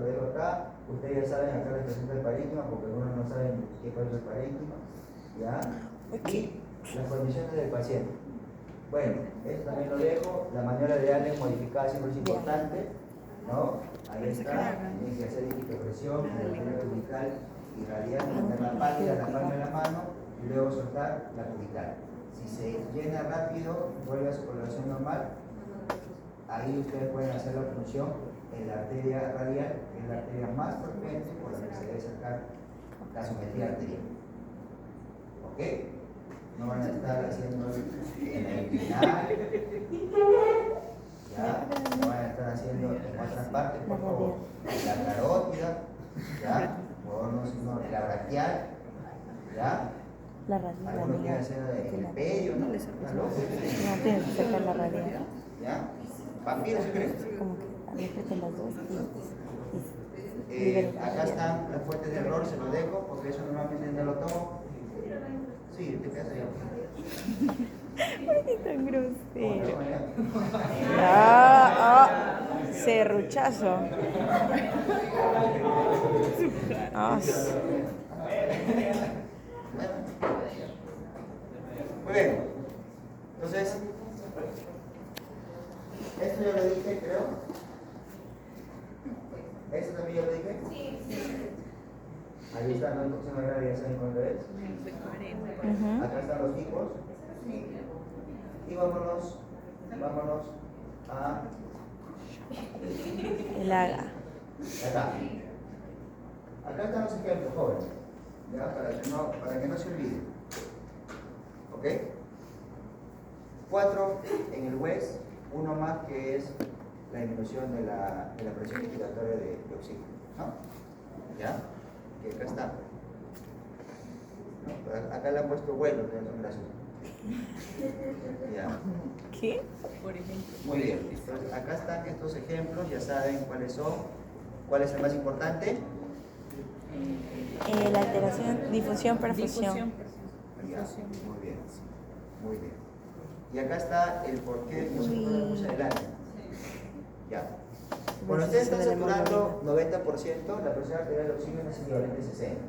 lo dejo acá. Ustedes ya saben, acá les presento el parénquima, porque algunos no saben qué cosa es el parénquima. ¿Ya? Y las condiciones del paciente. Bueno, esto también lo dejo. La maniobra de darle modificada siempre es importante, ¿no? Ahí está. Tienen que hacer presión, mantener vertical y radial, mantener la palma de la mano y luego soltar la cubital. Si se llena rápido, vuelve a su coloración normal. Ahí ustedes pueden hacer la función en la arteria radial, que es la arteria más frecuente por la que se debe sacar gasometría arterial. ¿Ok? No van a estar haciendo en la inguinal, ¿ya? No van a estar haciendo en otras partes, por favor. La carótida, ¿ya? No, la braquial, ¿ya? La radial. Algunos quieren hacer el pedio, ¿no? No tienes que sacar la radial. ¿Ya? ¿Vampiro se cree? Como que aléjate las dos acá están las fuentes de error, se los dejo, porque eso normalmente no lo tomo. Sí, te quedas ahí. ¿Por qué tan grosero? Serruchazo. Muy bien. Entonces, esto ya lo dije, creo. ¿Esto también ya lo dije? Sí. Ahí está, no se me agrada, ya saben cuándo es. Acá están los tipos. Y vámonos a el haga. Acá. Acá están los ejemplos, jóvenes. ¿Ya? Para que no se olviden. ¿Ok? 4 en el WES, uno más que es la disminución de la presión inspiratoria de oxígeno. ¿No? ¿Ya? Que acá está. ¿No? Acá le han puesto vuelos de la numeración. ¿Ya? ¿Qué? Por ejemplo. Muy bien. Entonces, acá están estos ejemplos, ya saben cuáles son. ¿Cuál es el más importante? La alteración, difusión, perfusión. Ya, muy bien. Muy bien. Y acá está el por qué no se puede mucho adelante. Ya. Cuando usted está saturando 90%, la presión arterial de oxígeno es equivalente a 60.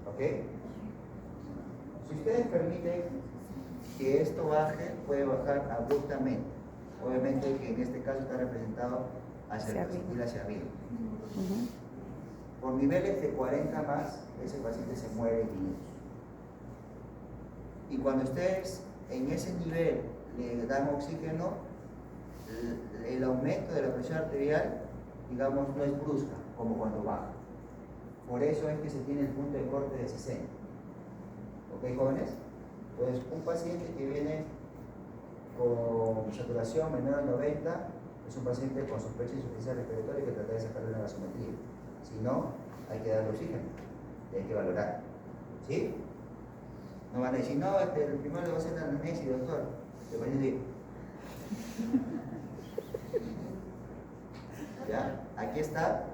¿Ok? Si ustedes permiten que esto baje, puede bajar abruptamente. Obviamente que en este caso está representado hacia el paciente hacia arriba. Por niveles de 40 más, ese paciente se muere en minutos. Y cuando ustedes en ese nivel le dan oxígeno, el aumento de la presión arterial, digamos, no es brusca, como cuando baja. Por eso es que se tiene el punto de corte de 60. ¿Ok, jóvenes? Entonces, un paciente que viene con saturación menor a 90 es un paciente con sospecha de insuficiencia respiratoria que trata de sacarle una gasometría. Si no, hay que darle oxígeno y hay que valorar. ¿Sí? No van a decir, no, el primero le va a hacer la anamnesis, doctor. Te van a decir. ¿Ya? Aquí está.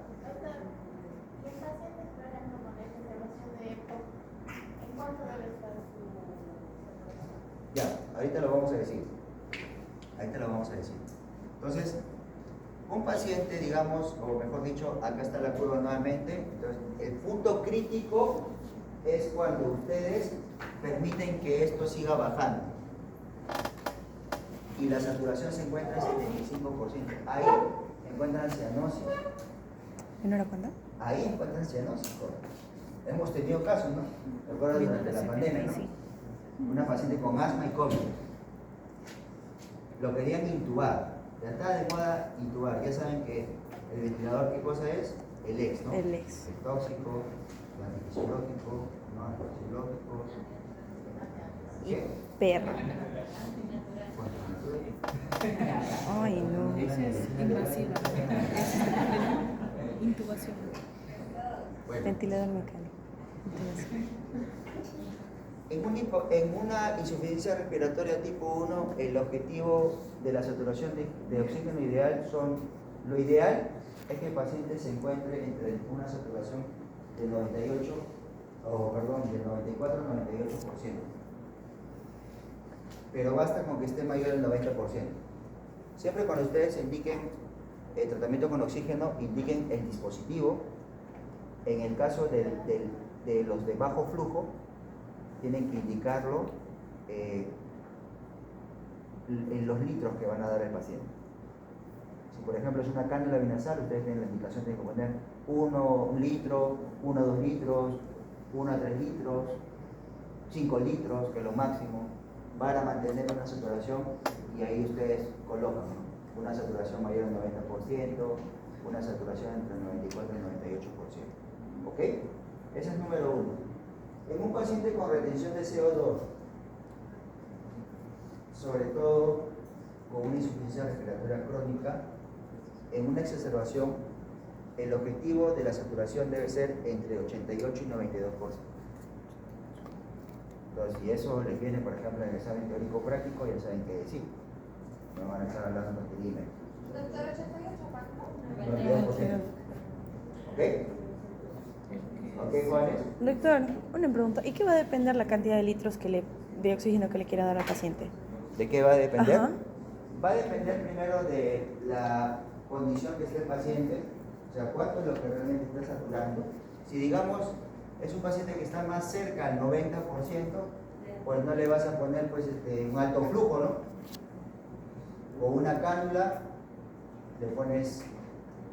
Ya, ahorita lo vamos a decir. Ahorita lo vamos a decir. Entonces, un paciente, digamos, o mejor dicho, acá está la curva nuevamente. Entonces, el punto crítico es cuando ustedes permiten que esto siga bajando. Y la saturación se encuentra en 75%. Ahí encuentran cianosis. ¿En hora cuándo? Ahí encuentran cianosis. Hemos tenido casos, ¿no? ¿Recuerdan durante la pandemia, no? Una paciente con asma y COVID. Lo querían intubar. Ya está de moda intubar. Ya saben que el ventilador, ¿qué cosa es? El ex, ¿no? El ex. El tóxico, el antifisiológico, no antifisiológico. ¿Qué? Perro. Ay, no. Eso es invasiva. Es intubación. Bueno. Ventilador mecánico. Intubación. En una insuficiencia respiratoria tipo 1, el objetivo de la saturación de oxígeno ideal lo ideal es que el paciente se encuentre entre una saturación de 94 a 98%. Pero basta con que esté mayor al 90%. Siempre cuando ustedes indiquen el tratamiento con oxígeno indiquen el dispositivo. En el caso de los de bajo flujo, tienen que indicarlo en los litros que van a dar al paciente. Si por ejemplo es una cánula binasal, ustedes tienen la indicación, tienen que poner 1 litro, 1 a 2 litros, 1 a 3 litros, 5 litros, que es lo máximo, para mantener una saturación, y ahí ustedes colocan, ¿no? Una saturación mayor al 90%, una saturación entre el 94 y el 98%. ¿Ok? Ese es número 1. En un paciente con retención de CO2, sobre todo con una insuficiencia respiratoria crónica, en una exacerbación, el objetivo de la saturación debe ser entre 88 y 92%. Entonces, si eso les viene, por ejemplo, en el examen teórico práctico, ya saben qué decir. No van a estar hablando con dime. Doctor, 88, ¿cuánto? 92%. ¿Ok? ¿Ok, Juanes? Doctor, una pregunta. ¿Y qué va a depender la cantidad de litros de oxígeno que le quiera dar al paciente? ¿De qué va a depender? Ajá. Va a depender primero de la condición que esté el paciente, o sea, cuánto es lo que realmente está saturando. Si digamos es un paciente que está más cerca al 90%, pues no le vas a poner pues, un alto flujo, ¿no? O una cánula, le pones,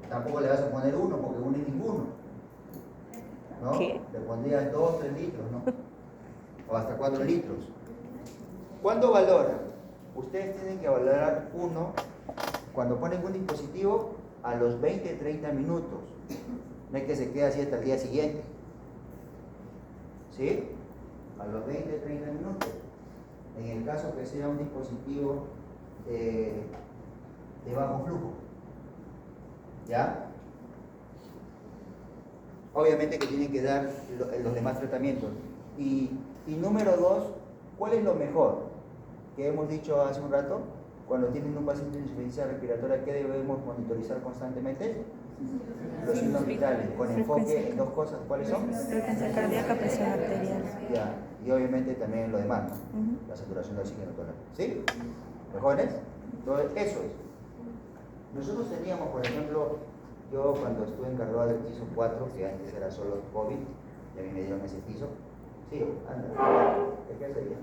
tampoco le vas a poner 1 porque 1 es ninguno, ¿no? ¿Qué? Le pondrías 2, 3 litros, ¿no? O hasta 4 litros. ¿Cuándo valoran? Ustedes tienen que valorar cuando ponen un dispositivo a los 20-30 minutos. No es que se quede así hasta el día siguiente. ¿Sí? A los 20-30 minutos. En el caso que sea un dispositivo de bajo flujo. ¿Ya? Obviamente que tienen que dar los demás tratamientos. Y número 2, ¿cuál es lo mejor? Que hemos dicho hace un rato, cuando tienen un paciente de insuficiencia respiratoria, ¿qué debemos monitorizar constantemente? Los signos vitales, con enfoque en 2 cosas. ¿Cuáles son? Frecuencia cardíaca, presión arterial. Ya, y obviamente también lo demás, ¿no? Ujú. La saturación de oxígeno total. ¿Sí? ¿Mejores? Entonces, eso es. Nosotros teníamos, por ejemplo, yo cuando estuve encargado del piso 4, que antes era solo COVID, y a mí me dieron ese piso. Sí, anda. ¿Qué sería?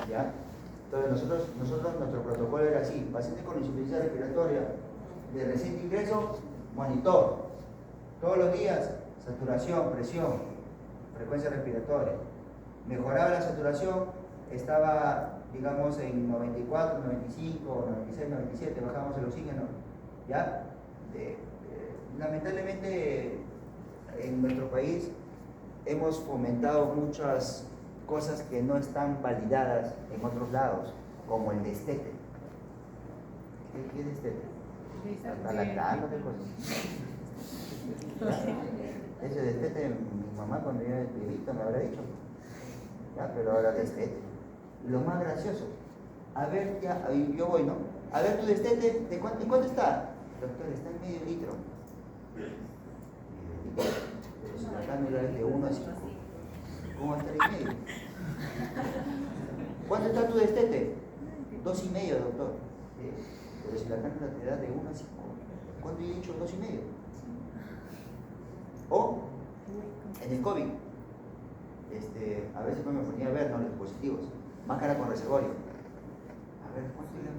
¿Ya? Entonces nuestro protocolo era así: paciente con insuficiencia respiratoria de reciente ingreso, monitor. Todos los días, saturación, presión, frecuencia respiratoria. Mejoraba la saturación, estaba, digamos, en 94, 95, 96, 97, bajamos el oxígeno. ¿Ya? Lamentablemente, en nuestro país hemos fomentado muchas cosas que no están validadas en otros lados, como el destete. ¿Qué es destete? Está lactando, ¿qué cosa? Ese destete, mi mamá cuando yo era bebito me habrá dicho. ¿Ya? Pero ahora destete. Y lo más gracioso, a ver, ya, yo voy, ¿no? A ver tu destete, ¿en cuánto está? Doctor, está en medio litro. Pero si la cánula es de 1 a 5, ¿cómo va a estar en medio? ¿Cuánto está tu destete? 2,5, doctor. Pero si la cánula te da de 1 a 5, ¿cuánto he dicho 2,5? O en el COVID, a veces me ponía a ver, ¿no?, los dispositivos, máscara con reservorio. A ver, ¿cuánto era?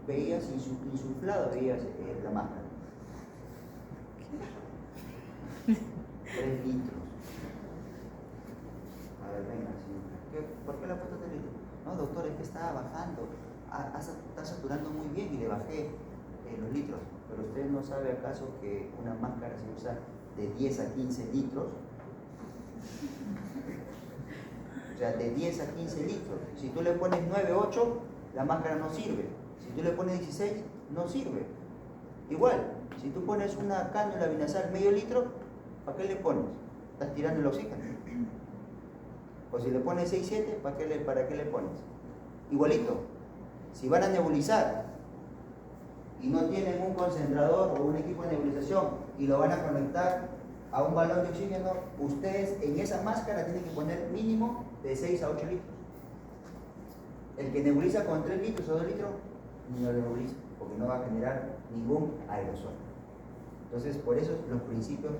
Veías insuflado, veías la máscara. 3 litros. A ver, venga, señora. ¿Por qué le ha puesto 3 litros? No, doctor, es que estaba bajando. Está saturando muy bien y le bajé los litros. Pero usted no sabe acaso que una máscara se usa de 10 a 15 litros. O sea, de 10 a 15 litros. Si tú le pones 9, 8, la máscara no sirve. Si tú le pones 16, no sirve. Igual, si tú pones una cánula binasal medio litro, ¿para qué le pones? Estás tirando el oxígeno. O si le pones 6, 7, ¿para qué le pones? Igualito, si van a nebulizar y no tienen un concentrador o un equipo de nebulización y lo van a conectar a un balón de oxígeno, ustedes en esa máscara tienen que poner mínimo de 6 a 8 litros. El que nebuliza con 3 litros o 2 litros, no lo nebuliza, porque no va a generar ningún aerosol. Entonces, por eso los principios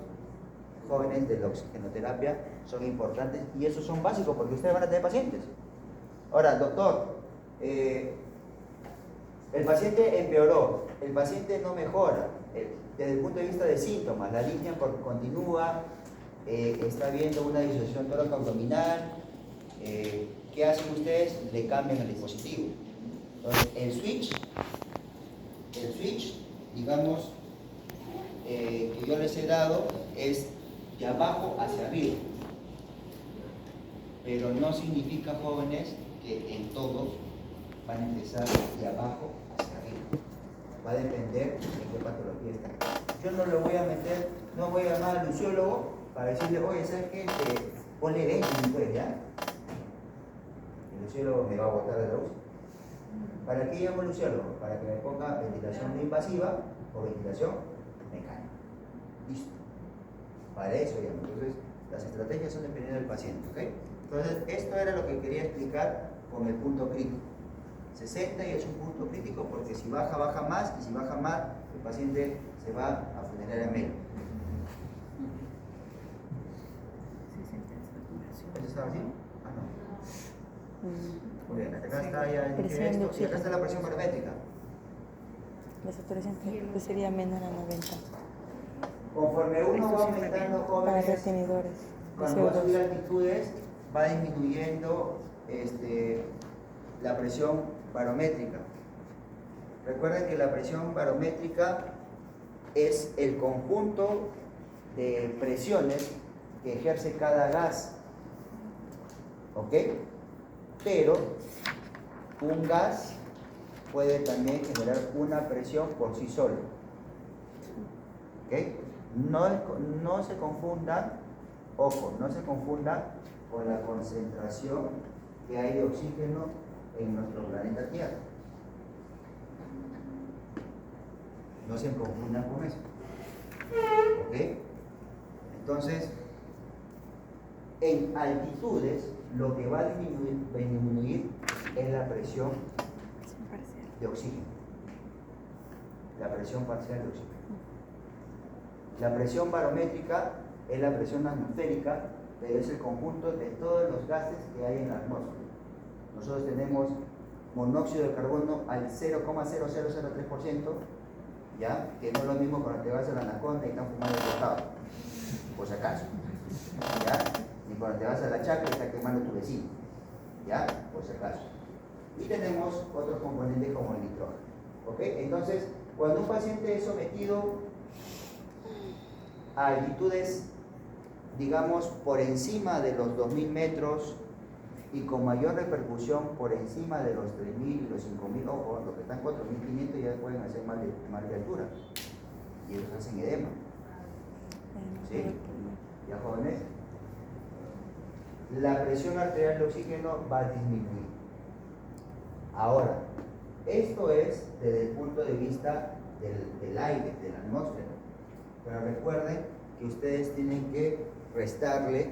jóvenes de la oxigenoterapia son importantes y esos son básicos porque ustedes van a tener pacientes. Ahora, doctor, el paciente empeoró, el paciente no mejora, desde el punto de vista de síntomas, la línea continúa, está viendo una disociación tóraco-abdominal, ¿qué hacen ustedes? Le cambian el dispositivo. Entonces, el switch, digamos, que yo les he dado es de abajo hacia arriba, pero no significa, jóvenes, que en todos van a empezar de abajo hacia arriba. Va a depender de qué patología está. Yo no lo voy a meter, no voy a llamar al luciólogo para decirle, oye, ¿sabes qué? Ponle Benjamin, pues, ¿ya? El luciólogo me va a botar de la UCI. ¿Para qué llamo al luciólogo? Para que me ponga ventilación no invasiva o ventilación mecánica. Listo. Para eso llamo. Entonces, las estrategias son dependiendo del paciente, ¿ok? Entonces, esto era lo que quería explicar con el punto crítico. 60 y es un punto crítico porque si baja, baja más, y si baja más, el paciente se va a funeraria menos. ¿Eso estaba así? Ah, no. Muy bien, acá está ya esto, y acá está la presión barométrica. La saturación que sería menor a 90. Conforme uno va aumentando, Para jóvenes, retenedores. cuando va a subir altitudes, va disminuyendo la presión barométrica. Recuerden que la presión barométrica es el conjunto de presiones que ejerce cada gas, ¿ok? Pero un gas puede también generar una presión por sí solo, ¿ok? No se confunda, ojo, no se confunda con la concentración que hay de oxígeno en nuestro planeta Tierra. No se confundan con eso. ¿Ok? Entonces, en altitudes, lo que va a disminuir es la presión de oxígeno. La presión parcial de oxígeno. La presión barométrica es la presión atmosférica, pero es el conjunto de todos los gases que hay en la atmósfera. Nosotros tenemos monóxido de carbono al 0,0003%, ¿ya? Que no es lo mismo cuando te vas a la Anaconda y están fumando el costado, por si acaso, ¿ya? Ni cuando te vas a la Chacra y está quemando tu vecino, ¿ya? Por si acaso. Y tenemos otros componentes como el nitrógeno, ¿ok? Entonces, cuando un paciente es sometido a altitudes, digamos, por encima de los 2000 metros y con mayor repercusión por encima de los 3000 y los 5000, ojo, los que están 4500 ya pueden hacer mal de altura y ellos hacen edema. ¿Sí? ¿Ya, jóvenes? La presión arterial de oxígeno va a disminuir. Ahora, esto es desde el punto de vista del aire, de la atmósfera. Pero recuerden que ustedes tienen que restarle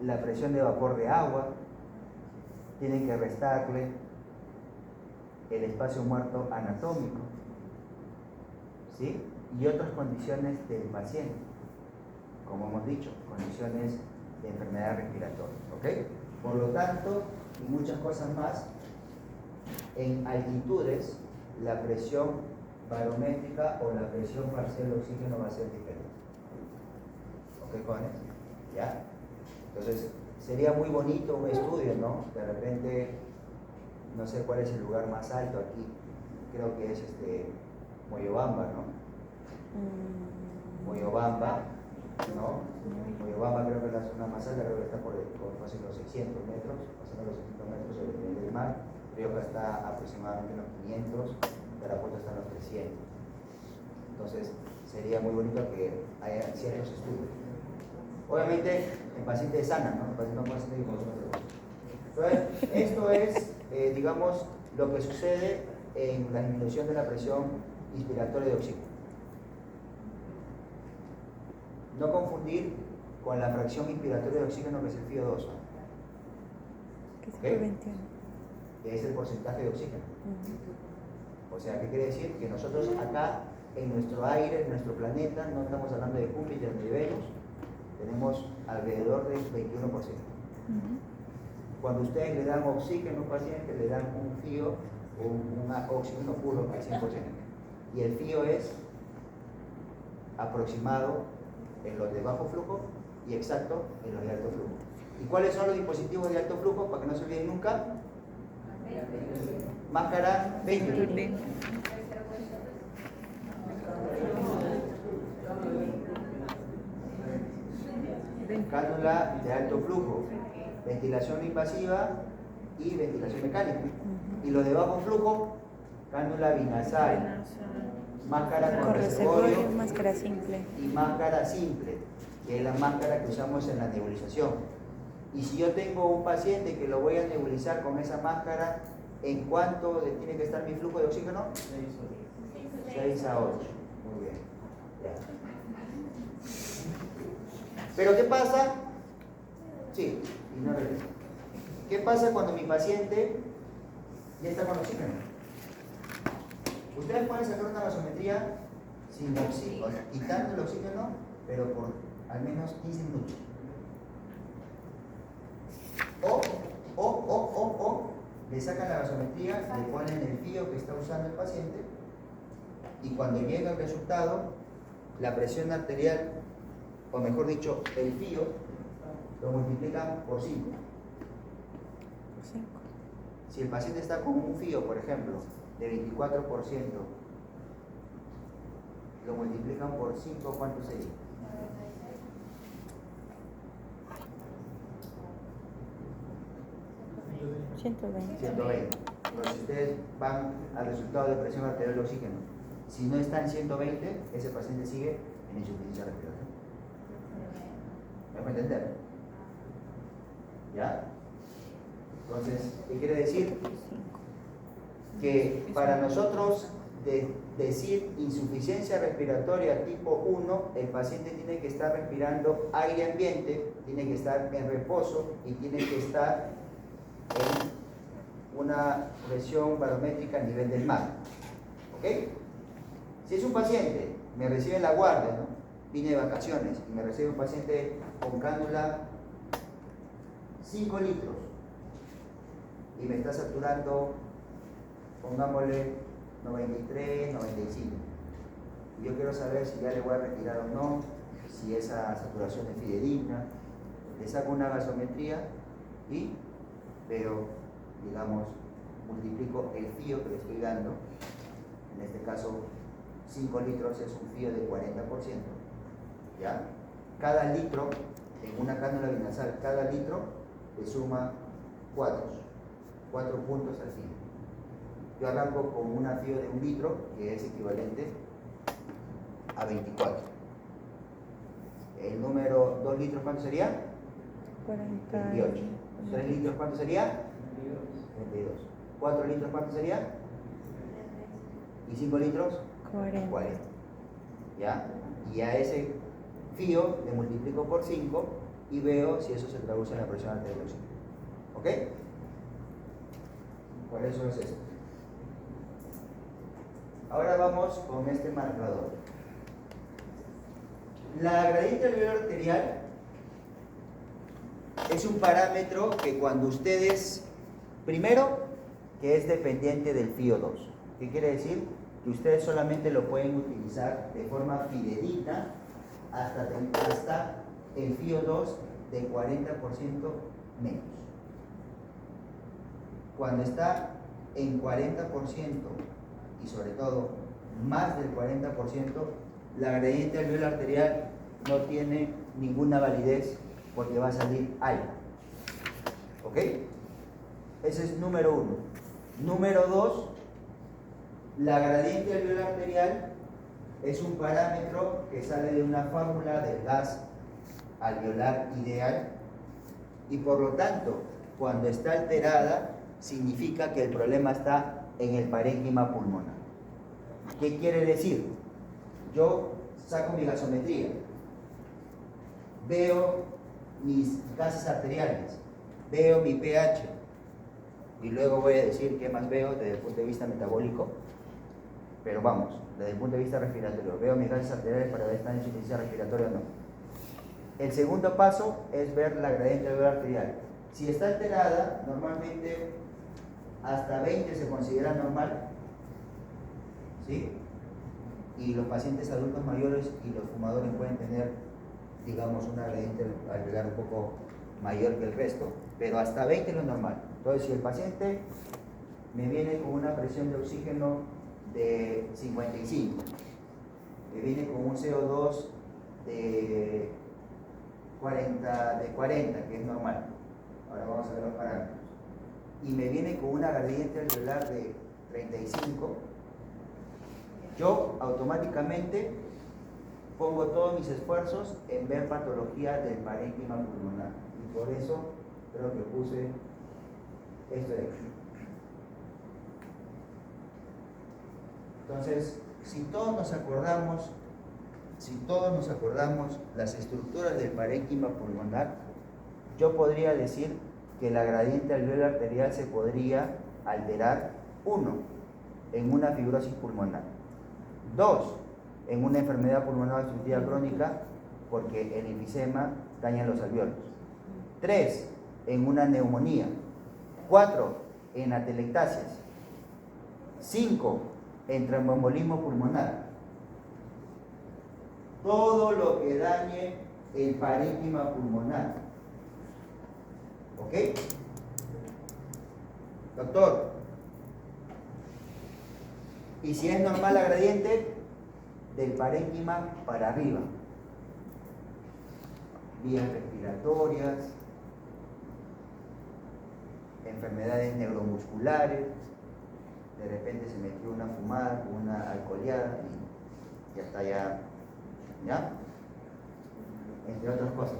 la presión de vapor de agua, tienen que restarle el espacio muerto anatómico, ¿sí? Y otras condiciones del paciente, como hemos dicho, condiciones de enfermedad respiratoria, ¿ok? Por lo tanto, y muchas cosas más, en altitudes la presión barométrica o la presión parcial de oxígeno va a ser diferente. ¿Ok, jóvenes? ¿Ya? Entonces, sería muy bonito un estudio, ¿no? De repente, no sé cuál es el lugar más alto aquí, creo que es Moyobamba, ¿no? Moyobamba, ¿no? Moyobamba creo que es la zona más alta, creo que está por casi los 600 metros, pasando los 600 metros sobre el nivel del mar. Rioja está aproximadamente en los 500, Tarapoto está en los 300. Entonces, sería muy bonito que haya ciertos estudios. Obviamente, en pacientes sanos, ¿no? En pacientes no pacientes con nosotros. Entonces, esto es, digamos, lo que sucede en la disminución de la presión inspiratoria de oxígeno. No confundir con la fracción inspiratoria de oxígeno que es el FiO2. Que es el 21. Que es el porcentaje de oxígeno. O sea, ¿qué quiere decir? Que nosotros acá, en nuestro aire, en nuestro planeta, no estamos hablando de Júpiter ni de Venus, tenemos alrededor del 21%. Cuando ustedes le dan oxígeno a un paciente, le dan un fío o un oxígeno puro al 100%. Y el fío es aproximado en los de bajo flujo y exacto en los de alto flujo. ¿Y cuáles son los dispositivos de alto flujo? Para que no se olviden nunca. Máscara Venturi. Cánula de alto flujo, ventilación invasiva y ventilación mecánica. Y los de bajo flujo, cánula binasal, máscara con reservorio, máscara simple. y máscara simple, que es la máscara que usamos en la nebulización. Y si yo tengo un paciente que lo voy a nebulizar con esa máscara, ¿en cuánto tiene que estar mi flujo de oxígeno? 6 a 8. Muy bien. Ya. Pero ¿qué pasa? Sí, y no regreso. ¿Qué pasa cuando mi paciente ya está con oxígeno? Ustedes pueden sacar una gasometría sin oxígeno, o sea, quitando el oxígeno, pero por al menos 15 minutos. O le sacan la gasometría, le ponen el fío que está usando el paciente y cuando llega el resultado, la presión arterial, o mejor dicho, el fío, lo multiplican por 5. Si el paciente está con un fío, por ejemplo, de 24%, lo multiplican por 5, ¿cuánto sería? 120. 120. Entonces, si ustedes van al resultado de presión arterial de oxígeno, si no está en 120, ese paciente sigue en insuficiencia respiratoria. ¿Me puede entender? ¿Ya? Entonces, ¿qué quiere decir? Que para nosotros decir insuficiencia respiratoria tipo 1, el paciente tiene que estar respirando aire ambiente, tiene que estar en reposo y tiene que estar en una presión barométrica a nivel del mar. ¿Ok? Si es un paciente, me recibe en la guardia, ¿no? Vine de vacaciones y me recibe un paciente con cánula 5 litros y me está saturando, pongámosle 93, 95. Y yo quiero saber si ya le voy a retirar o no, si esa saturación es fidedigna. Le saco una gasometría y veo, digamos, multiplico el fío que le estoy dando. En este caso, 5 litros es un fío de 40%. ¿Ya? Cada litro, en una cánula binasal, cada litro le suma 4 puntos al fío. Yo arranco con una fío de 1 litro, que es equivalente a 24. El número 2 litros, ¿cuánto sería? 28. 3 litros, ¿cuánto sería? 32. 4 litros, ¿cuánto sería? Y 5 litros, 40. ¿Ya? Y a ese fío le multiplico por 5 y veo si eso se traduce en la presión arterial del oxígeno. ¿Ok? Por eso es esto. Ahora vamos con este marcador. La gradiente alveolar arterial es un parámetro que cuando ustedes, primero, que es dependiente del fío 2. ¿Qué quiere decir? Que ustedes solamente lo pueden utilizar de forma fidedigna hasta el fío 2 de 40% menos. Cuando está en 40% y sobre todo más del 40%, la gradiente alveolar arterial no tiene ninguna validez porque va a salir aire. ¿Ok? Ese es número 1. Número 2, la gradiente alveolar arterial es un parámetro que sale de una fórmula del gas alveolar ideal y por lo tanto, cuando está alterada, significa que el problema está en el parénquima pulmonar. ¿Qué quiere decir? Yo saco mi gasometría, veo mis gases arteriales, veo mi pH y luego voy a decir qué más veo desde el punto de vista metabólico Pero vamos, desde el punto de vista respiratorio, veo mis gases arteriales para ver si están en insuficiencia respiratoria o no. El segundo paso es ver la gradiente alveolar arterial. Si está alterada, normalmente hasta 20 se considera normal, ¿sí? Y los pacientes adultos mayores y los fumadores pueden tener, digamos, una gradiente alveolar un poco mayor que el resto, pero hasta 20 es lo normal. Entonces, si el paciente me viene con una presión de oxígeno de 55, me viene con un CO2 de 40, que es normal, ahora vamos a ver los parámetros, y me viene con una gradiente alveolar de 35, yo automáticamente pongo todos mis esfuerzos en ver patología del parénquima pulmonar, y por eso creo que puse esto de aquí. Entonces, si todos nos acordamos las estructuras del parénquima pulmonar, yo podría decir que la gradiente alveolar arterial se podría alterar, 1, en una fibrosis pulmonar, 2, en una enfermedad pulmonar obstructiva crónica, porque el enfisema daña los alveolos, 3, en una neumonía, 4, en atelectasias, 5, en tromboembolismo pulmonar. Todo lo que dañe el parénquima pulmonar. ¿Ok? Doctor, y si es normal la gradiente, del parénquima para arriba. Vías respiratorias, enfermedades neuromusculares, de repente se metió una fumada con una alcoholeada y ya está ya, entre otras cosas.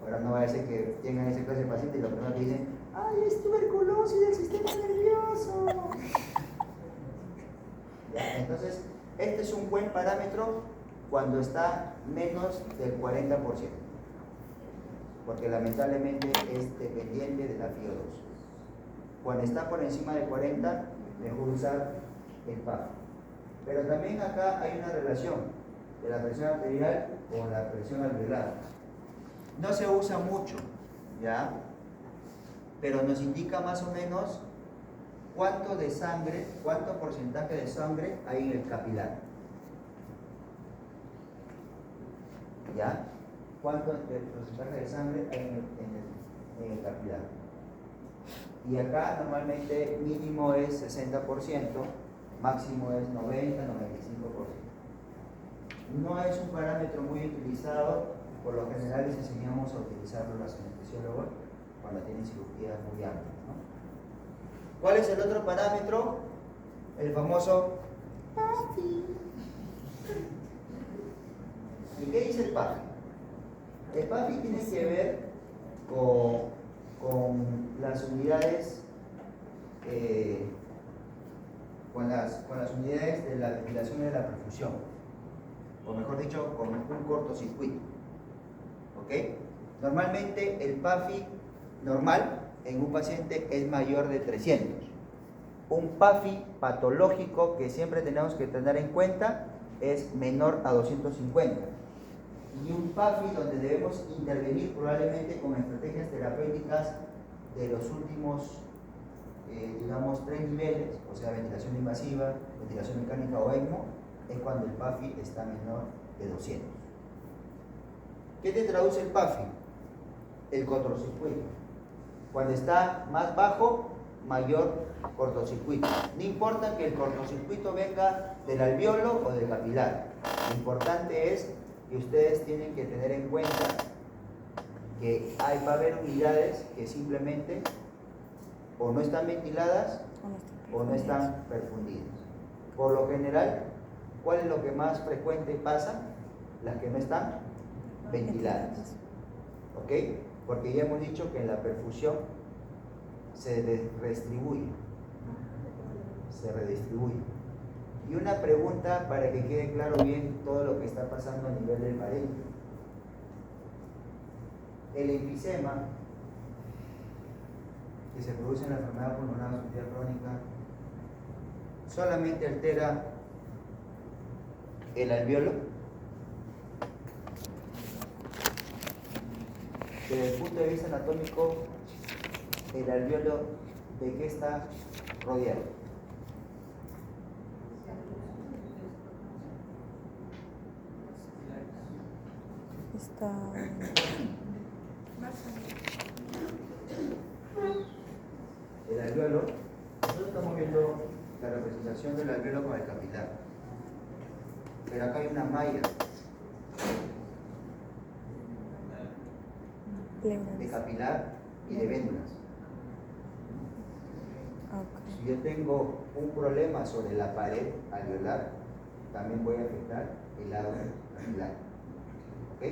Ahora no va a ser que tengan esa clase de paciente y lo primero que dicen, ¡ay, es tuberculosis del sistema nervioso! ¿Ya? Entonces, este es un buen parámetro cuando está menos del 40%, porque lamentablemente es dependiente de la FiO2. Cuando está por encima de 40, mejor usar el PAF. Pero también acá hay una relación de la presión arterial con la presión alveolar. No se usa mucho, ¿ya? Pero nos indica más o menos cuánto de sangre, cuánto porcentaje de sangre hay en el capilar. ¿Ya? ¿Cuánto porcentaje de sangre hay en el capilar? Y acá normalmente mínimo es 60%, máximo es 90-95%. No es un parámetro muy utilizado, por lo general les enseñamos a utilizarlo los anestesiólogos cuando tienen cirugías muy amplias, ¿no? ¿Cuál es el otro parámetro? El famoso PAFI. ¿Y qué dice el PAFI? El PAFI tiene que ver con las unidades con las unidades de la ventilación y de la perfusión, o mejor dicho, con un cortocircuito. ¿Ok? Normalmente el PAFI normal en un paciente es mayor de 300. Un PAFI patológico que siempre tenemos que tener en cuenta es menor a 250. Y un PAFI donde debemos intervenir probablemente con estrategias terapéuticas de los últimos, digamos, 3 niveles, o sea, ventilación invasiva, ventilación mecánica o ECMO, es cuando el PAFI está menor de 200. ¿Qué te traduce el PAFI? El cortocircuito. Cuando está más bajo, mayor cortocircuito. No importa que el cortocircuito venga del alveolo o del capilar. Lo importante es que ustedes tienen que tener en cuenta que va a haber unidades que simplemente o no están ventiladas o no están perfundidas. Por lo general, ¿cuál es lo que más frecuente pasa? Las que no están ventiladas. ¿Ok? Porque ya hemos dicho que en la perfusión se redistribuye. Y una pregunta para que quede claro bien todo lo que está pasando a nivel del parénquima. El enfisema que se produce en la enfermedad pulmonar obstructiva crónica solamente altera el alveolo. Desde el punto de vista anatómico, el alveolo, ¿de qué está rodeado? Está... El alveolo, nosotros estamos viendo la representación del alveolo con el capilar, pero acá hay una malla de capilar y de vénulas. Ok. Si yo tengo un problema sobre la pared alveolar, también voy a afectar el lado capilar. ¿Ok?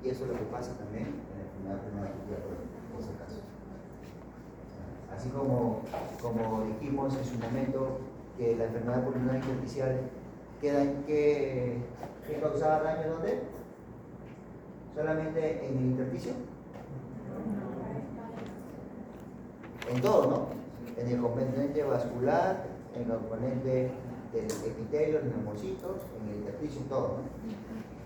Y eso es lo que pasa también en la enfermedad pulmonar por ese caso. Así como dijimos en su momento que la enfermedad pulmonar intersticial ¿qué causaba daño dónde? ¿Solamente en el intersticio? En todo, ¿no? En el componente vascular, en el componente del epitelio, en los neumocitos, en el intersticio, todo, ¿no?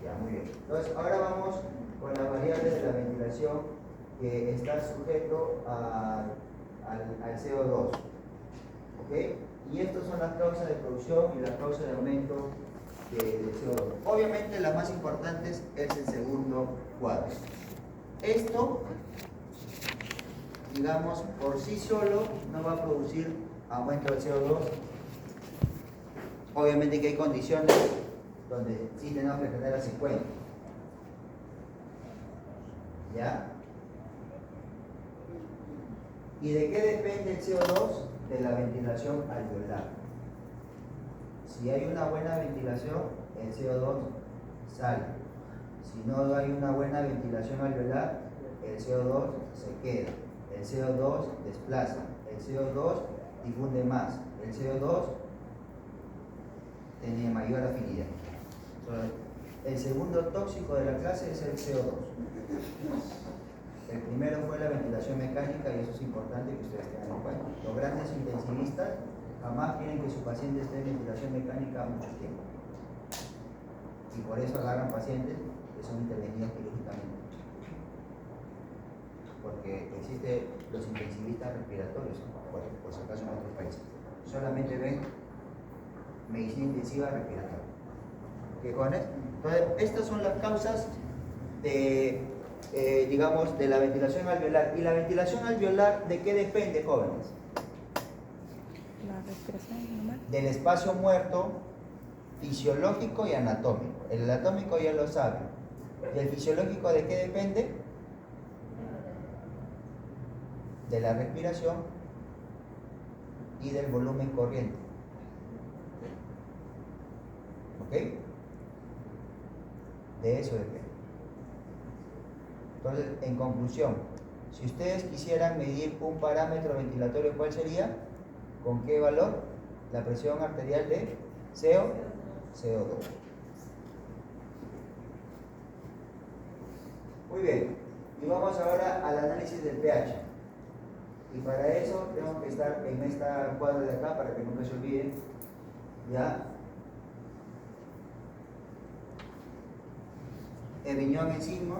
Ya, muy bien. Entonces, ahora vamos con las variables de la ventilación que está sujeto al CO2. ¿Ok? Y estas son las causas de producción y las causas de aumento del CO2. Obviamente, las más importantes es el segundo cuadro. Esto, digamos, por sí solo no va a producir aumento del CO2. Obviamente que hay condiciones donde sí tenemos que tener a 50. ¿Ya? ¿Y de qué depende el CO2? De la ventilación alveolar. Si hay una buena ventilación, el CO2 sale. Si no hay una buena ventilación alveolar, el CO2 se queda. El CO2 desplaza. El CO2 difunde más. El CO2 tiene mayor afinidad. El segundo tóxico de la clase es el CO2. El primero fue la ventilación mecánica y eso es importante que ustedes tengan en cuenta. Los grandes intensivistas jamás quieren que su paciente esté en ventilación mecánica mucho tiempo. Y por eso agarran pacientes que son intervenidos quirúrgicamente. Porque existen los intensivistas respiratorios, por si acaso en otros países. Solamente ven medicina intensiva respiratoria. ¿Qué cojones? Entonces, estas son las causas de, digamos, de la ventilación alveolar. ¿Y la ventilación alveolar de qué depende, jóvenes? La respiración normal. Del espacio muerto fisiológico y anatómico. El anatómico ya lo saben. ¿Y el fisiológico de qué depende? De la respiración y del volumen corriente. ¿Ok? De eso depende. Entonces, en conclusión, si ustedes quisieran medir un parámetro ventilatorio, ¿cuál sería? ¿Con qué valor? La presión arterial de CO2. Muy bien. Y vamos ahora al análisis del pH. Y para eso tengo que estar en esta cuadra de acá para que nunca se olviden. ¿Ya? El riñón encima,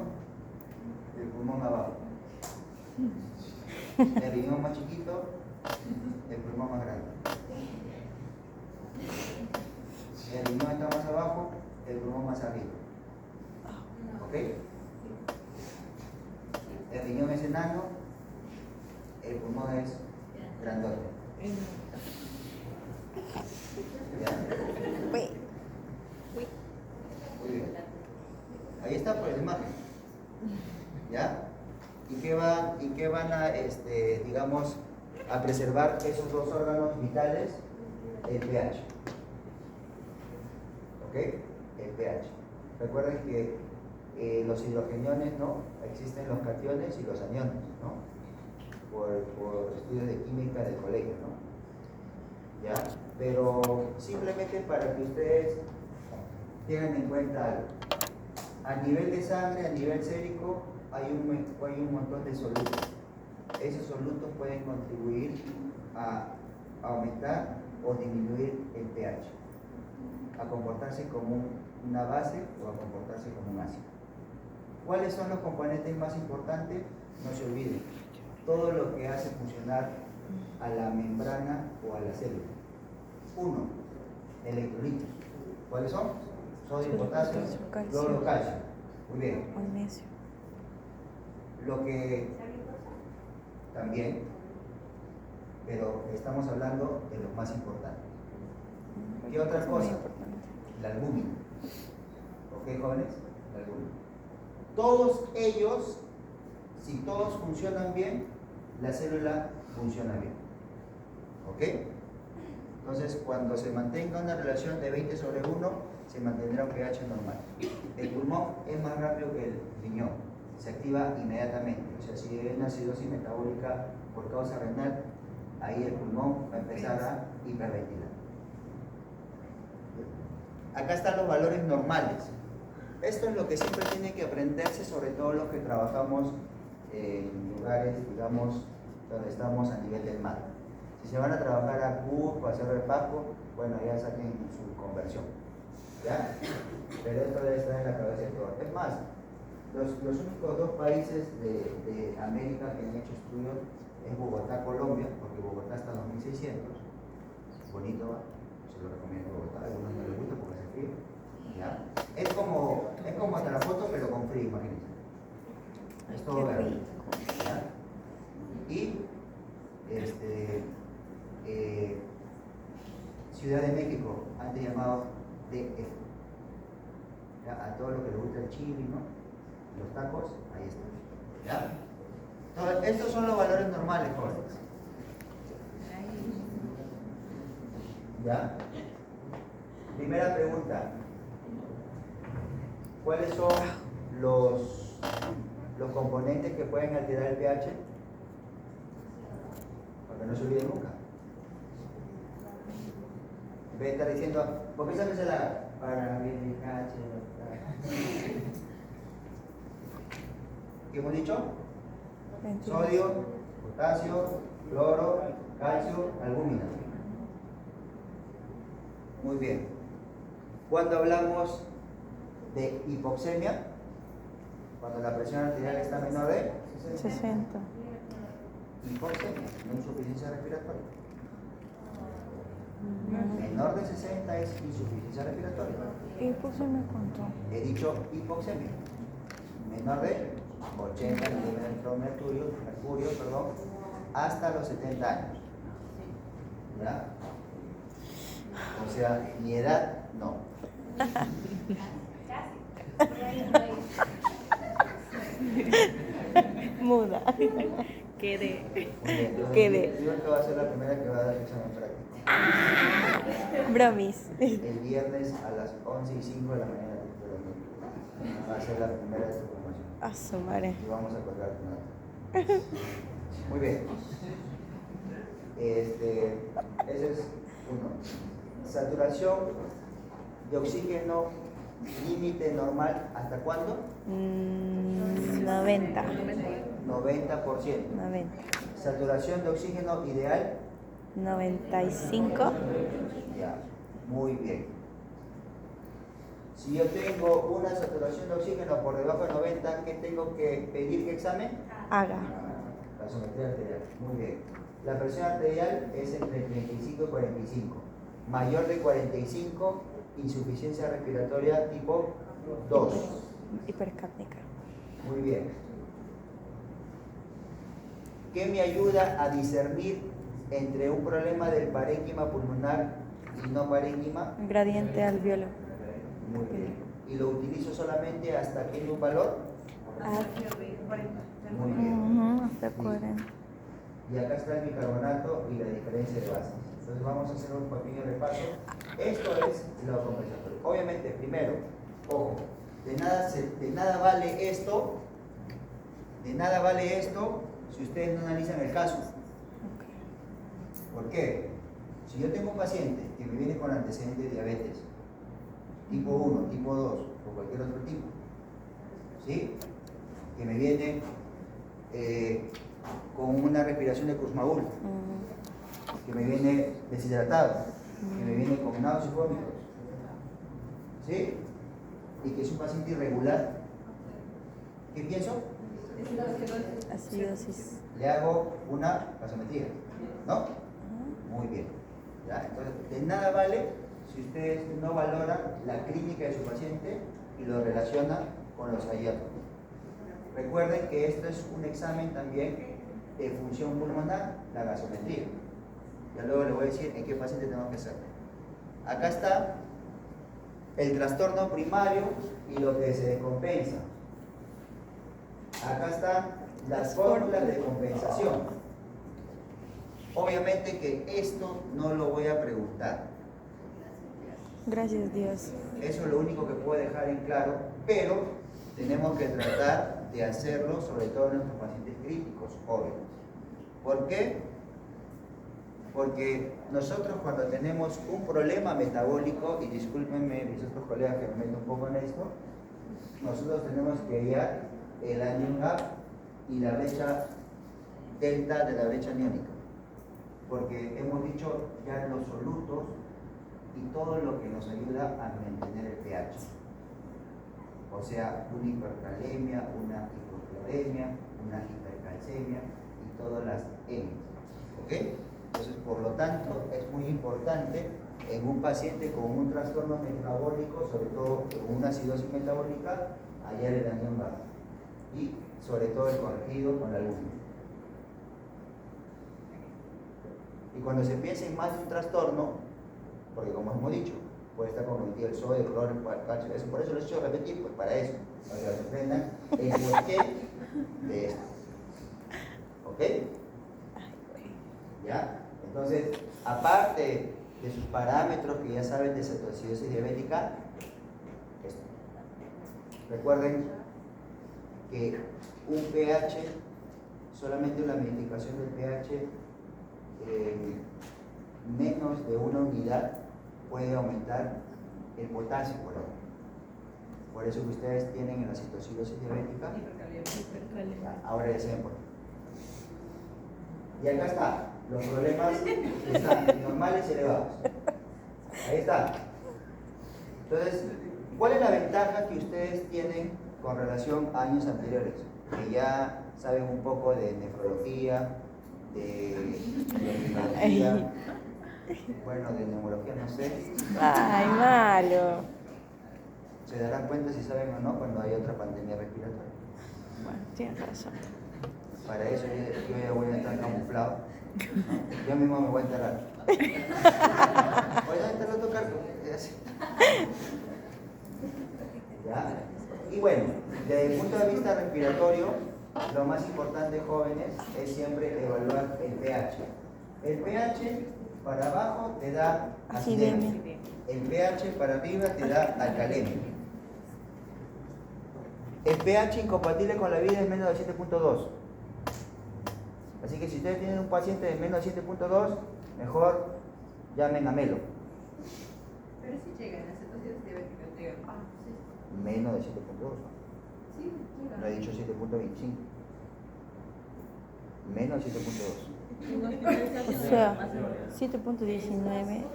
el pulmón abajo. El riñón más chiquito, el pulmón más grande. El riñón está más abajo, el pulmón más arriba. ¿Ok? El riñón es enano, el pulmón es grandote. ¿Ya? Muy bien. Ahí está por la imagen. ¿Ya? ¿Y qué van a, digamos, a preservar esos dos órganos vitales? El pH. ¿Ok? El pH. Recuerden que los hidrogeniones, ¿no? Existen los cationes y los aniones, ¿no? Por estudios de química del colegio, ¿no? ¿Ya? Pero simplemente para que ustedes tengan en cuenta algo. A nivel de sangre, a nivel sérico, hay un montón de solutos. Esos solutos pueden contribuir a aumentar o disminuir el pH, a comportarse como una base o a comportarse como un ácido. ¿Cuáles son los componentes más importantes? No se olviden, todo lo que hace funcionar a la membrana o a la célula. 1. Electrolitos. ¿Cuáles son? Sodio, potasio, cloro, calcio. Muy bien. Magnesio. Lo que también, pero estamos hablando de los más importantes. ¿Qué otra Es muy cosa? importante. La albúmina. ¿Ok, jóvenes? La albúmina. Todos ellos, si todos funcionan bien, la célula funciona bien. ¿Ok? Entonces, cuando se mantenga una relación de 20/1, se mantendrá un pH normal. El pulmón es más rápido que el riñón, se activa inmediatamente. O sea, si hay una acidosis metabólica por causa renal, ahí el pulmón va a empezar a hiperventilar. Acá están los valores normales. Esto es lo que siempre tiene que aprenderse, sobre todo los que trabajamos en lugares, digamos, donde estamos a nivel del mar. Si se van a trabajar a Cusco, a Cerro de Pasco, bueno, ya saquen su conversión. ¿Ya? Pero esto debe estar en la cabeza de todos. Es más, los únicos dos países de América que han hecho estudios es Bogotá, Colombia, porque Bogotá está a 2600. Bonito, ¿va? Se lo recomiendo Bogotá. A algunos no les gusta porque hace frío. ¿Ya? Es como Tarapoto, pero con frío, imagínense. Es todo Qué verde. rico. ¿Ya? Y Ciudad de México, antes llamado DF. ¿Ya? A todo lo que le gusta el chili, ¿no? Los tacos, ahí está. ¿Ya? Entonces, estos son los valores normales, jóvenes. ¿Ya? Primera pregunta. ¿Cuáles son los componentes que pueden alterar el pH? Para que no se olvide nunca. En vez de estar diciendo, ¿por qué se la para bien el pH? ¿Qué hemos dicho? Sodio, potasio, cloro, calcio, albúmina. Muy bien. Cuando hablamos de hipoxemia, cuando la presión arterial está menor de 60. hipoxemia, no insuficiencia respiratoria. Menor de 60 es insuficiencia respiratoria. ¿Y hipoxemia cuánto? He dicho hipoxemia. Menor de 80 milímetros de mercurio, hasta los 70 años. ¿Ya? O sea, mi edad no. Muda. Quede. Quede. Yo que va a ser la primera que va a dar el examen práctico. Bromis. El viernes a las 11:05 de la mañana. Va a ser la primera de su formación. A su madre. Y vamos a colgar nada. Muy bien. Ese es uno. Saturación de oxígeno límite normal, ¿hasta cuándo? 90. 90%. 90. Saturación de oxígeno ideal, 95. ya, muy bien. Si yo tengo una saturación de oxígeno por debajo de 90, ¿qué tengo que pedir que examen? Haga. Gasometría arterial, muy bien. La presión arterial es entre 35 y 45. Mayor de 45, insuficiencia respiratoria tipo 2. Hipercápnica. Muy bien. ¿Qué me ayuda a discernir entre un problema del parénquima pulmonar y no parénquima? Gradiente alveolo. Muy bien. ¿Y lo utilizo solamente hasta que hay un valor? Muy bien. Hasta 40. Y acá está el bicarbonato y la diferencia de bases. Entonces vamos a hacer un pequeño repaso. Esto es lo compensatorio. Obviamente, primero, ojo, de nada vale esto si ustedes no analizan el caso. ¿Por qué? Si yo tengo un paciente que me viene con antecedentes de diabetes, tipo 1, tipo 2 o cualquier otro tipo, ¿sí? Que me viene con una respiración de Kurzmann, que me viene deshidratado, que me viene con náuseas y vómitos, ¿sí? Y que es un paciente irregular, ¿qué pienso? Acidosis. Le hago una gasometría, ¿no? Muy bien. ¿Ya? Entonces, de nada vale si ustedes no valoran la clínica de su paciente y lo relacionan con los hallazgos. Recuerden que esto es un examen también de función pulmonar, la gasometría. Ya luego les voy a decir en qué paciente tengo que hacer. Acá está el trastorno primario y lo que se descompensa. Acá están las fórmulas de compensación. Obviamente que esto no lo voy a preguntar. Gracias Dios. Eso es lo único que puedo dejar en claro, pero tenemos que tratar de hacerlo, sobre todo en nuestros pacientes críticos, obvio. ¿Por qué? Porque nosotros cuando tenemos un problema metabólico, y discúlpenme mis otros colegas que me meto un poco en esto, nosotros tenemos que hallar el anion gap y la brecha delta de la brecha aniónica. Porque hemos dicho ya los solutos y todo lo que nos ayuda a mantener el pH. O sea, una hipercalemia, una hipocloremia, una hipercalcemia y todas las M. ¿Ok? Entonces, por lo tanto, es muy importante en un paciente con un trastorno metabólico, sobre todo con una acidosis metabólica, hallar el anion gap. Y sobre todo el corregido con la albúmina. Y cuando se piensa en más de un trastorno, porque como hemos dicho, puede estar comprometido el sodio, el cloro, el calcio, eso, por eso lo he hecho repetir, pues para eso, para que aprendan el porqué de esto. ¿Ok? ¿Ya? Entonces, aparte de sus parámetros que ya saben de cetoacidosis diabética, esto. Recuerden que un pH, solamente una modificación del pH menos de una unidad puede aumentar el potasio, por eso que ustedes tienen en la cetoacidosis diabética, ahora ya saben por qué. Y acá está, los problemas que están normales y elevados. Ahí está. Entonces, ¿cuál es la ventaja que ustedes tienen con relación a años anteriores? Que ya saben un poco de nefrología, de neurología, bueno, de neumología no sé. Ay, malo. Se darán cuenta si saben o no cuando hay otra pandemia respiratoria. Bueno, tienes razón. Para eso yo ya voy a estar camuflado, ¿no? Yo mismo me voy a enterrar. Voy a enterrar a tocar. ¿Ya? Y bueno, desde el punto de vista respiratorio, lo más importante, jóvenes, es siempre evaluar el pH. El pH para abajo te da acidemia. El pH para arriba te da alcalemia. El pH incompatible con la vida es menos de 7.2. Así que si ustedes tienen un paciente de menos de 7.2, mejor llamen a Melo. Pero si llega en la cetosis diabética, llega. Sí. Menos de 7.2. Sí, llega. No he dicho 7.25. Menos de 7.2. O sea, 7.19.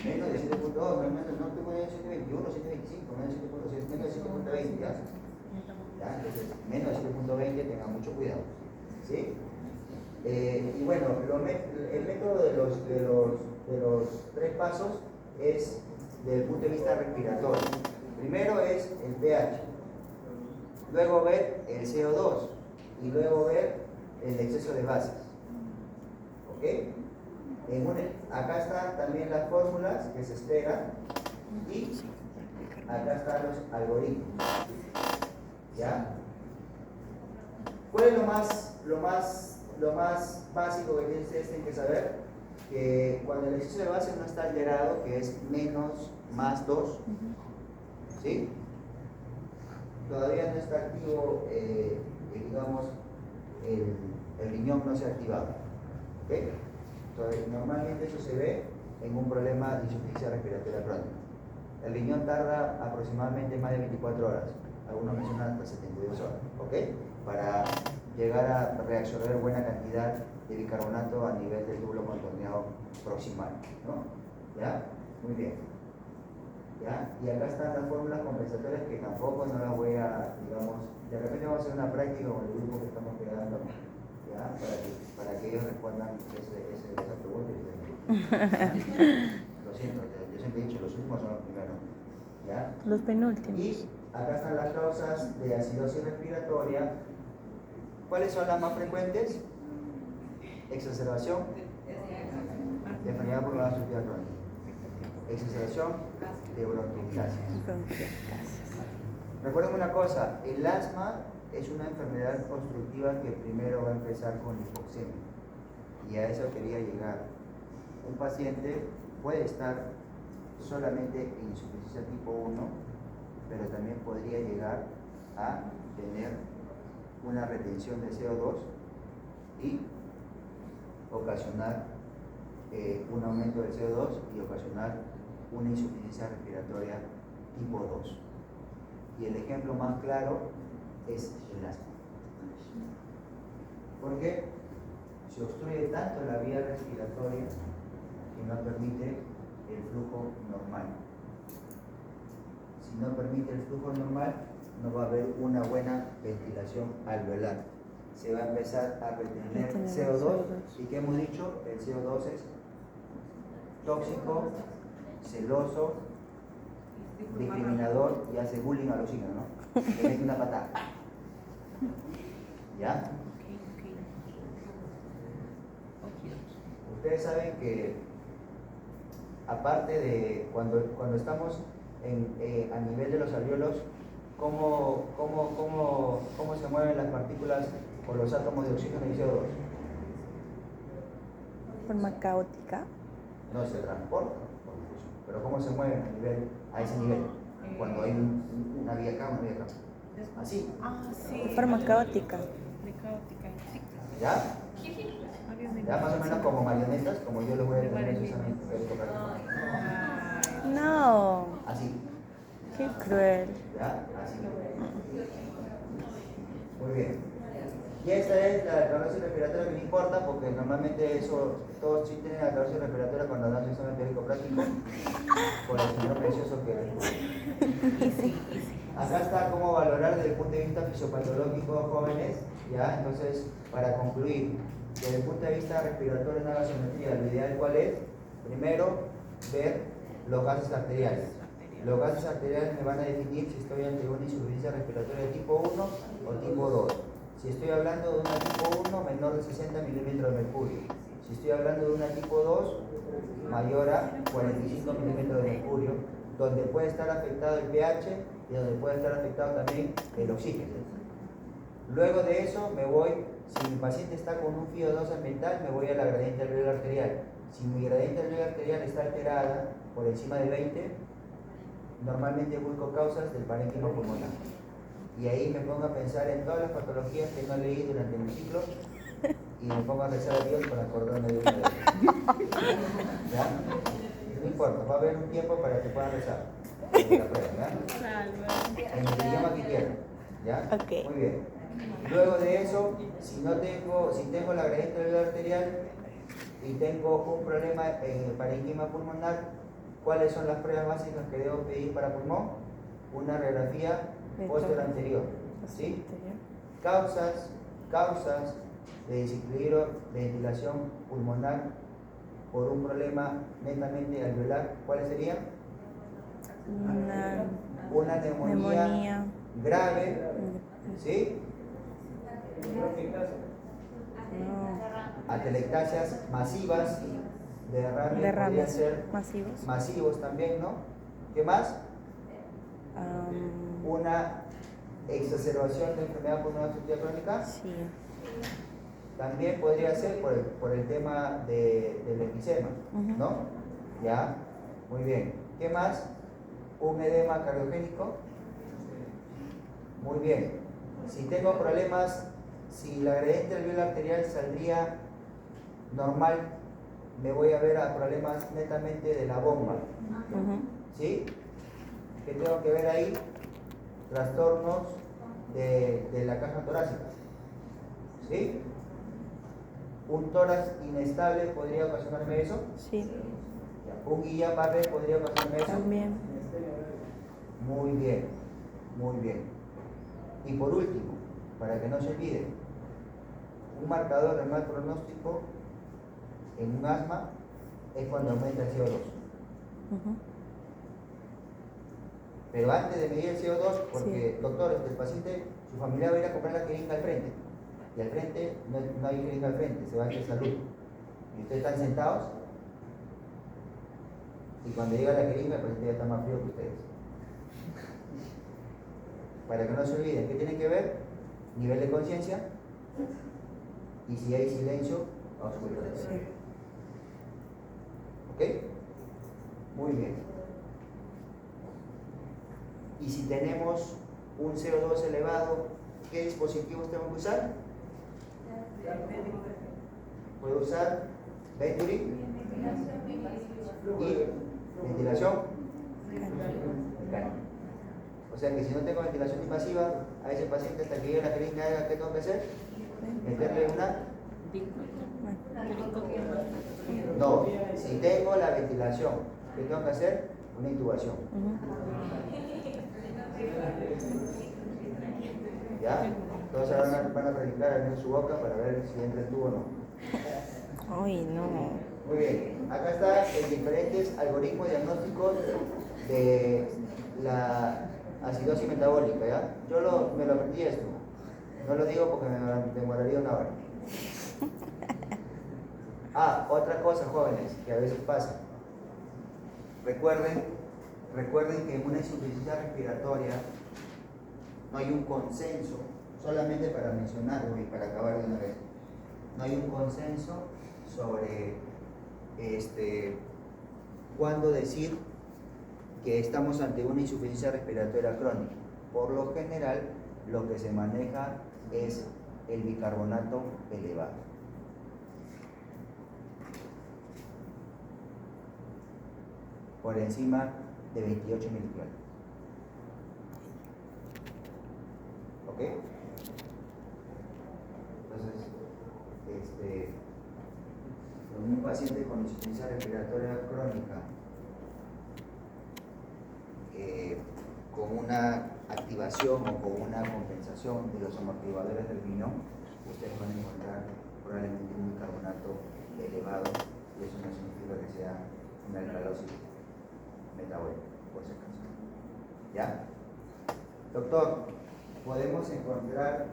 Menos de 7.2, no te voy a decir 7.21, 7.25, menos de 7.20, ¿ya? ¿Ya? Entonces, menos de 7.20, tengan mucho cuidado, ¿sí? Y bueno, el método de los 3 pasos es desde el punto de vista respiratorio. Primero es el pH, luego ver el CO2 y luego ver el exceso de bases. ¿Ok? Acá están también las fórmulas que se esperan y acá están los algoritmos. ¿Ya? ¿Cuál es lo más básico que ustedes tienen que saber? Que cuando el exceso de base no está alterado, que es menos más 2, ¿sí? Todavía no está activo, digamos, el riñón no se ha activado. ¿Ok? Entonces, normalmente eso se ve en un problema de insuficiencia respiratoria crónica. El riñón tarda aproximadamente más de 24 horas, algunos mencionan hasta 72 horas, ¿ok? Para llegar a reabsorber buena cantidad de bicarbonato a nivel del túbulo contorneado proximal, ¿no? ¿Ya? Muy bien. ¿Ya? Y acá están las fórmulas compensatorias que tampoco no las voy a, digamos, de repente vamos a hacer una práctica con el grupo que estamos creando, ¿ya? Para que ellos respondan esa pregunta. Lo siento, yo siempre he dicho, los últimos son los primeros, ¿ya? Los penúltimos. Y acá están las causas de acidosis respiratoria. ¿Cuáles son las más frecuentes? Exacerbación de enfermedad pulmonar obstructiva crónica. Exacerbación de bronquiectasis. Recuerden una cosa, el asma es una enfermedad obstructiva que primero va a empezar con hipoxemia. Y a eso quería llegar. Un paciente puede estar solamente en insuficiencia tipo 1, pero también podría llegar a tener una retención de CO2 y ocasionar un aumento del CO2 y ocasionar una insuficiencia respiratoria tipo 2. Y el ejemplo más claro es el asma. Porque se obstruye tanto la vía respiratoria que no permite el flujo normal. Si no permite el flujo normal, no va a haber una buena ventilación alveolar. Se va a empezar a retener CO2. ¿Y qué hemos dicho? El CO2 es tóxico, celoso, discriminador y hace bullying a los hijos, ¿no? Le mete una patada. ¿Ya? Ustedes saben que aparte de cuando estamos a nivel de los alvéolos, ¿cómo se mueven las partículas o los átomos de oxígeno y CO2? Forma caótica. No se transportan por difusión, pero ¿cómo se mueven a ese nivel? Cuando hay una vía acá, una vía acá. Así. Sí. De forma caótica. De caótica. ¿Ya? Ya más o menos como marionetas, como yo les voy a tener en su examen teórico práctico. No. Así. Qué cruel. ¿Ya? Así. Muy bien. Y esta es la alcalosis respiratoria que me importa, porque normalmente eso, todos sí tienen alcalosis respiratoria cuando dan su examen teórico práctico, por el señor precioso que acá está cómo valorar desde el punto de vista fisiopatológico, jóvenes, ¿ya? Entonces, para concluir, desde el punto de vista respiratorio en la gasometría, lo ideal ¿cuál es? Primero, ver los gases arteriales. Los gases arteriales me van a definir si estoy ante una insuficiencia respiratoria de tipo 1 o tipo 2. Si estoy hablando de una tipo 1, menor de 60 milímetros de mercurio. Si estoy hablando de una tipo 2, mayor a 45 milímetros de mercurio, donde puede estar afectado el pH y donde puede estar afectado también el oxígeno. Luego de eso me voy, si mi paciente está con un FiO2 ambiental, me voy a la gradiente alveolar arterial. Si mi gradiente alveolar arterial está alterada por encima de 20, normalmente busco causas del parénquima pulmonar. Y ahí me pongo a pensar en todas las patologías que no leí durante mi ciclo y me pongo a rezar a Dios para acordarme de una de ellas. ¿Ya? No importa, va a haber un tiempo para que puedan rezar. La prueba, ¿ya? En el idioma que quieran. ¿Ya? Ok. Muy bien. Luego de eso, si tengo la gradiente alveolar arterial y tengo un problema en el parénquima pulmonar, ¿cuáles son las pruebas básicas que debo pedir para pulmón? Una radiografía posterior anterior. ¿Sí? Causas de desequilibrio de ventilación pulmonar por un problema netamente alveolar, ¿cuáles serían? Una neumonía grave, ¿sí? Atelectasias masivas, derrames podrían ser masivos también, ¿no? ¿Qué más? Una exacerbación de enfermedad pulmonar obstructiva crónica. Sí. También podría ser por el tema del enfisema, ¿no? Ya, muy bien. ¿Qué más? Un edema cardiogénico. Muy bien. Si tengo problemas, si la gradiente alveolar arterial saldría normal, me voy a ver a problemas netamente de la bomba. ¿Sí? ¿Qué tengo que ver ahí? Trastornos de la caja torácica. ¿Sí? ¿Un tórax inestable podría ocasionarme eso? Sí, ¿Un Guillain-Barré podría ocasionarme eso? también. Muy bien, muy bien. Y por último, para que no se olvide, un marcador de mal pronóstico en un asma es cuando aumenta el CO2. Ujú. Pero antes de medir el CO2, porque doctor, el paciente, su familia va a ir a comprar la jeringa al frente. Y al frente no hay jeringa al frente, se va a hacer salud. Y ustedes están sentados. Y cuando llega la jeringa, el paciente ya está más frío que ustedes. Para que no se olviden, ¿qué tienen que ver? Nivel de conciencia. Y si hay silencio, oscuridad. Sí. ¿Ok? Muy bien. Y si tenemos un CO2 elevado, ¿qué dispositivos tengo que usar? Puedo usar Venturi y ventilación mecánica. O sea que si no tengo ventilación invasiva, a ese paciente hasta que llegue la jeringa, ¿qué tengo que hacer? Meterle una. No, si tengo la ventilación, ¿qué tengo que hacer? Una intubación. ¿Ya? Entonces ahora van a predicar en su boca para ver si entra el tubo o no. Ay, no. Muy bien, acá están diferentes algoritmos diagnósticos de la acidosis metabólica, ¿ya? Me lo aprendí esto, no lo digo porque me demoraría una hora. Otra cosa, jóvenes, que a veces pasa. Recuerden que en una insuficiencia respiratoria no hay un consenso, solamente para mencionarlo y para acabar de una vez, no hay un consenso sobre cuándo decir que estamos ante una insuficiencia respiratoria crónica. Por lo general, lo que se maneja es el bicarbonato elevado. Por encima de 28 miligramos. ¿Ok? Entonces, en un paciente con insuficiencia respiratoria crónica, con una activación o con una compensación de los amortiguadores del riñón, ustedes van a encontrar probablemente un bicarbonato elevado, y eso no significa que sea una alcalosis metabólica, por si acaso. ¿Ya? Doctor, ¿podemos encontrar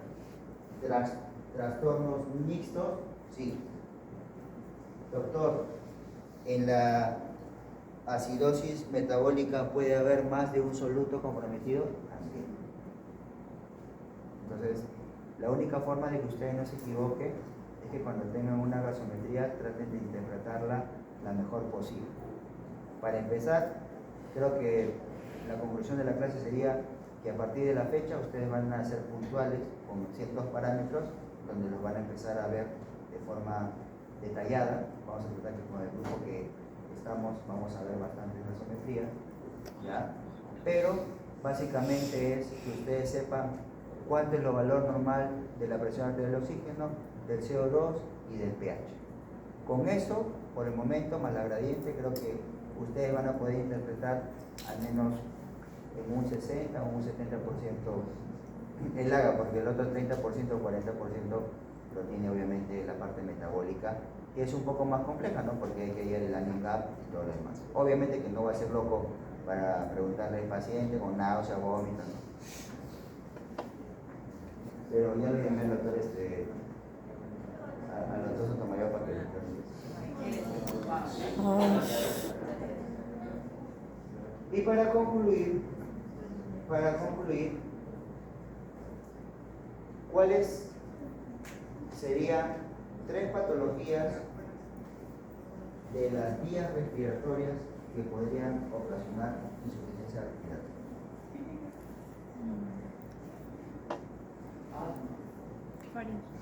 trastornos mixtos? Sí. Doctor, en la acidosis metabólica puede haber más de un soluto comprometido. Así. Entonces, la única forma de que ustedes no se equivoquen es que cuando tengan una gasometría traten de interpretarla la mejor posible. Para empezar, creo que la conclusión de la clase sería que a partir de la fecha ustedes van a ser puntuales con ciertos parámetros donde los van a empezar a ver de forma detallada. Vamos a tratar que con el grupo que estamos vamos a ver bastante gasometría, ¿ya? Pero básicamente es que ustedes sepan cuánto es el valor normal de la presión arterial del oxígeno, del CO2 y del pH. Con eso, por el momento, más la gradiente, creo que ustedes van a poder interpretar al menos en un 60 o un 70% el AGA, porque el otro 30% o 40% lo tiene obviamente la parte metabólica, que es un poco más compleja, ¿no? Porque hay que ir el anion gap y todo lo demás. Obviamente que no va a ser loco para preguntarle al paciente con náusea, vómito, ¿no? Pero ya lo llamé al doctor al doctor Sotomayor para que le Y para concluir, ¿cuáles serían 3 patologías de las vías respiratorias que podrían ocasionar insuficiencia respiratoria?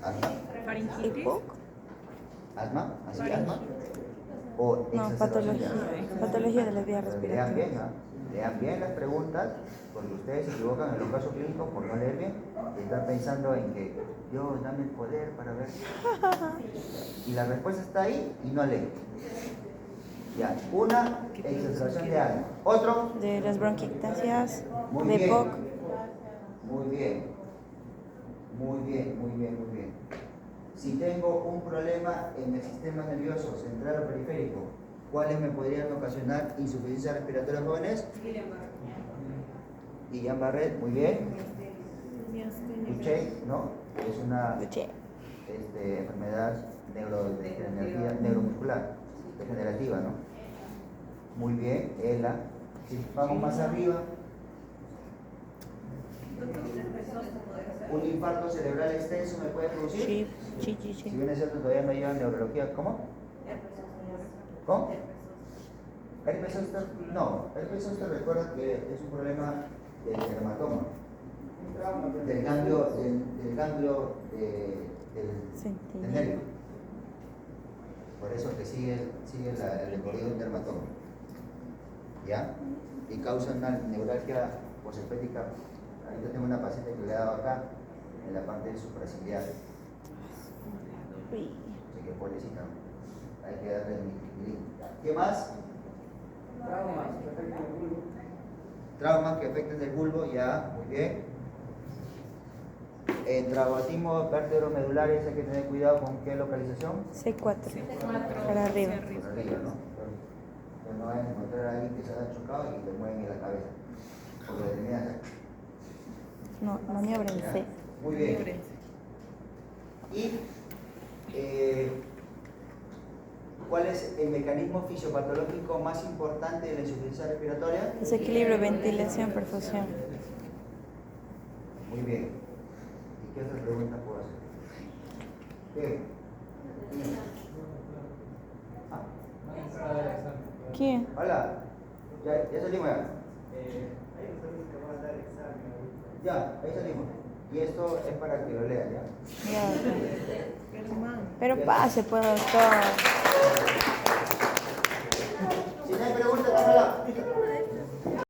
¿Asma? Faringitis. ¿Asma? ¿Así asma? ¿O No, exacerbación de asma? patología de las vías Vean respiratorias. bien, Lean bien las preguntas, porque ustedes se equivocan en los casos clínicos por no leer bien y están pensando en que Dios, dame el poder para ver. Y la respuesta está ahí y no leen. Ya, una, exacerbación de alma. Otro, De las bronquiectasias, muy de bien. POC. Muy bien. Muy bien, muy bien, muy bien. Si tengo un problema en el sistema nervioso central o periférico, ¿cuáles me podrían ocasionar insuficiencia respiratoria jóvenes? Guillain-Barré, muy bien. Duchenne, ¿no? Es una Duchenne. enfermedad neuromuscular, degenerativa, ¿no? Muy bien, ELA. Si vamos más arriba, un infarto cerebral extenso me puede producir. Sí. Si bien es cierto, todavía no lleva neurología, ¿cómo? ¿Cómo? Herpes zóster, no, herpes zóster recuerda que es un problema del dermatoma, del ganglio del nervio. Por eso que sigue el recorrido del dermatoma. ¿Ya? Y causa una neuralgia posherpética. Ahorita tengo una paciente que le ha dado acá, en la parte supraciliar. Uy. Así que pobrecita, ¿no? Hay que darle el. ¿Qué más? Traumas que afecten el bulbo, ya, muy bien. En traumatismo vértebro-medulares hay que tener cuidado con qué localización. C4. Para arriba. Por arriba, ¿no? Que no vayan a encontrar a alguien que se haya chocado y le mueven en la cabeza. Porque le terminan acá. No, maniobrense. Muy bien. Y ¿cuál es el mecanismo fisiopatológico más importante de la insuficiencia respiratoria? Desequilibrio, ventilación, perfusión. Muy bien. ¿Y qué otra pregunta puedo hacer? ¿Qué? ¿Quién? Hola. Ya salimos ya. Ya, ahí salimos. Y esto es para que lo lean, ¿ya? Ya. Pero pase, pues, doctor.